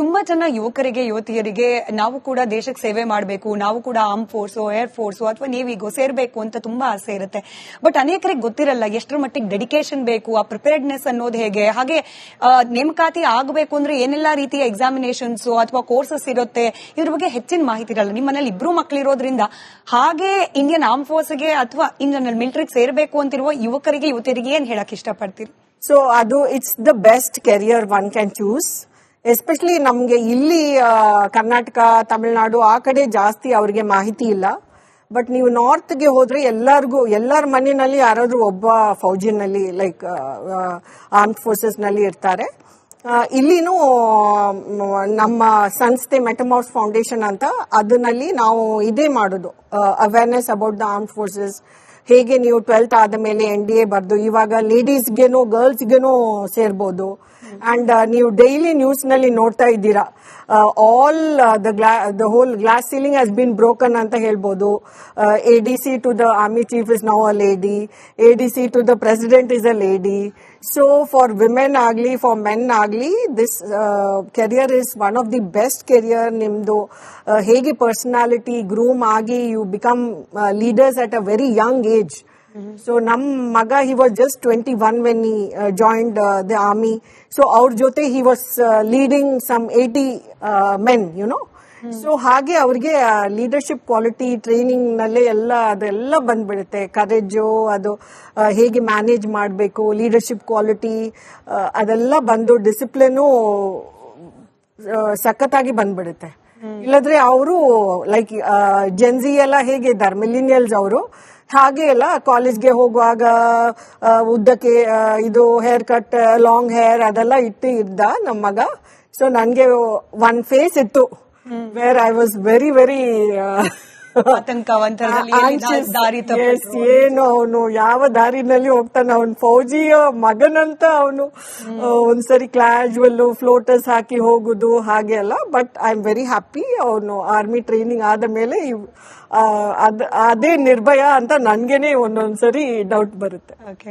ತುಂಬಾ ಜನ ಯುವಕರಿಗೆ ಯುವತಿಯರಿಗೆ ನಾವು ಕೂಡ ದೇಶಕ್ಕೆ ಸೇವೆ ಮಾಡಬೇಕು, ನಾವು ಕೂಡ ಆರ್ಮ್ ಫೋರ್ಸ್, ಏರ್ ಫೋರ್ಸ್ ಅಥವಾ ನೇವಿಗೋ ಸೇರ್ಬೇಕು ಅಂತ ತುಂಬಾ ಆಸೆ ಇರುತ್ತೆ. ಬಟ್ ಅನೇಕರಿಗೆ ಗೊತ್ತಿರಲ್ಲ ಎಷ್ಟರ ಮಟ್ಟಿಗೆ ಡೆಡಿಕೇಶನ್ ಬೇಕು, ಆ ಪ್ರಿಪೇರ್ಡ್ನೆಸ್ ಅನ್ನೋದು ಹೇಗೆ, ಹಾಗೆ ನೇಮಕಾತಿ ಆಗಬೇಕು ಅಂದ್ರೆ ಏನೆಲ್ಲಾ ರೀತಿಯ ಎಕ್ಸಾಮಿನೇಷನ್ಸ್ ಅಥವಾ ಕೋರ್ಸಸ್ ಇರುತ್ತೆ, ಇದ್ರ ಬಗ್ಗೆ ಹೆಚ್ಚಿನ ಮಾಹಿತಿ ಇರಲ್ಲ. ನಿಮ್ಮ ಮನೇಲಿ ಇಬ್ರು ಮಕ್ಕಳಿರೋದ್ರಿಂದ ಹಾಗೆ ಇಂಡಿಯನ್ ಆರ್ಮ್ ಫೋರ್ಸ್ಗೆ ಅಥವಾ ಇನ್ ಜನರಲ್ ಮಿಲಿಟರಿಗೆ ಸೇರ್ಬೇಕು ಅಂತಿರುವ ಯುವಕರಿಗೆ ಯುವತಿಯರಿಗೆ ಏನ್ ಹೇಳಕ್ ಇಷ್ಟಪಡ್ತೀರಿ? ಸೊ ಅದು it's the best career one can choose. Especially ನಮ್ಗೆ ಇಲ್ಲಿ ಕರ್ನಾಟಕ, ತಮಿಳುನಾಡು ಆ ಕಡೆ ಜಾಸ್ತಿ ಅವ್ರಿಗೆ ಮಾಹಿತಿ ಇಲ್ಲ. ಬಟ್ ನೀವು ನಾರ್ತ್ಗೆ ಹೋದ್ರೆ ಎಲ್ಲರ ಮನೆಯಲ್ಲಿ ಯಾರಾದ್ರೂ ಒಬ್ಬ ಫೌಜಿನಲ್ಲಿ ಲೈಕ್ ಆರ್ಮ್ಡ್ ಫೋರ್ಸಸ್ ನಲ್ಲಿ ಇರ್ತಾರೆ. ಇಲ್ಲಿನೂ ನಮ್ಮ ಸಂಸ್ಥೆ ಮೆಟಮಾರ್ಸ್ ಫೌಂಡೇಶನ್ ಅಂತ ಅದರಲ್ಲಿ ನಾವು ಇದೇ ಮಾಡೋದು, awareness about the armed forces. ಹೇಗೆ ನೀವು 12th ಆದ ಮೇಲೆ NDA ಬರ್ದು ಇವಾಗ ಲೇಡೀಸ್ಗೆನೋ ಗರ್ಲ್ಸ್ಗೆನೋ ಸೇರ್ಬೋದು. ಅಂಡ್ ನೀವು ಡೈಲಿ ನ್ಯೂಸ್ ನಲ್ಲಿ ನೋಡ್ತಾ ಇದ್ದೀರಾ, all the whole glass ceiling has been broken ಅಂತ ಹೇಳ್ಬೋದು. ADC to the army chief is now a lady, ADC to the president is a lady. So for women ಆಗ್ಲಿ ಫಾರ್ ಮೆನ್ ಆಗ್ಲಿ this career is one of the best career. ನಿಮ್ದು ಹೇಗೆ personality groom ಆಗಿ you become leaders at a very young age. So ನಮ್ ಮಗ he was just 21 when he joined the army. So ಅವ್ರ ಜೊತೆ he was leading some 80 men, you know. So ಹಾಗೆ ಅವ್ರಿಗೆ leadership quality training ನಲ್ಲೇ ಅದೆಲ್ಲ ಬಂದ್ಬಿಡುತ್ತೆ. ಕರೇಜು, ಅದು ಹೇಗೆ ಮ್ಯಾನೇಜ್ ಮಾಡಬೇಕು, ಲೀಡರ್ಶಿಪ್ ಕ್ವಾಲಿಟಿ ಅದೆಲ್ಲ ಬಂದು ಡಿಸಿಪ್ಲಿನು ಸಖತ್ತಾಗಿ ಬಂದ್ಬಿಡುತ್ತೆ. ಇಲ್ಲದ್ರೆ ಅವರು ಲೈಕ್ ಜೆನ್ಜಿ ಎಲ್ಲ ಹೇಗಿದ್ದಾರೆ ಮಿಲಿನಿಯಲ್ಸ್ ಅವರು, ಹಾಗೆ ಎಲ್ಲ ಕಾಲೇಜ್ಗೆ ಹೋಗುವಾಗ ಉದ್ದಕ್ಕೆ ಇದು ಹೇರ್ ಕಟ್, ಲಾಂಗ್ ಹೇರ್ ಅದೆಲ್ಲ ಇದ್ದ ನಮ್ಮ ಮಗ. ಸೊ ನನ್ಗೆ ಒನ್ ಫೇಸ್ ಇತ್ತು where I was very very ಏನು ಅವನು ಯಾವ ದಾರಿನಲ್ಲಿ ಹೋಗ್ತಾನೆ, ಅವನು ಫೌಜಿಯ ಮಗನಂತ ಅವನು ಒಂದ್ಸರಿ ಕ್ಲಾಜುವಲ್ ಫ್ಲೋಟರ್ಸ್ ಹಾಕಿ ಹೋಗುದು ಹಾಗೆ ಅಲ್ಲ. But I am very happy ಅವನು ಆರ್ಮಿ ಟ್ರೈನಿಂಗ್ ಆದ ಮೇಲೆ ಅದೇ ನಿರ್ಭಯ ಅಂತ ನನ್ಗೇನೆ ಒಂದೊಂದ್ಸರಿ ಡೌಟ್ ಬರುತ್ತೆ.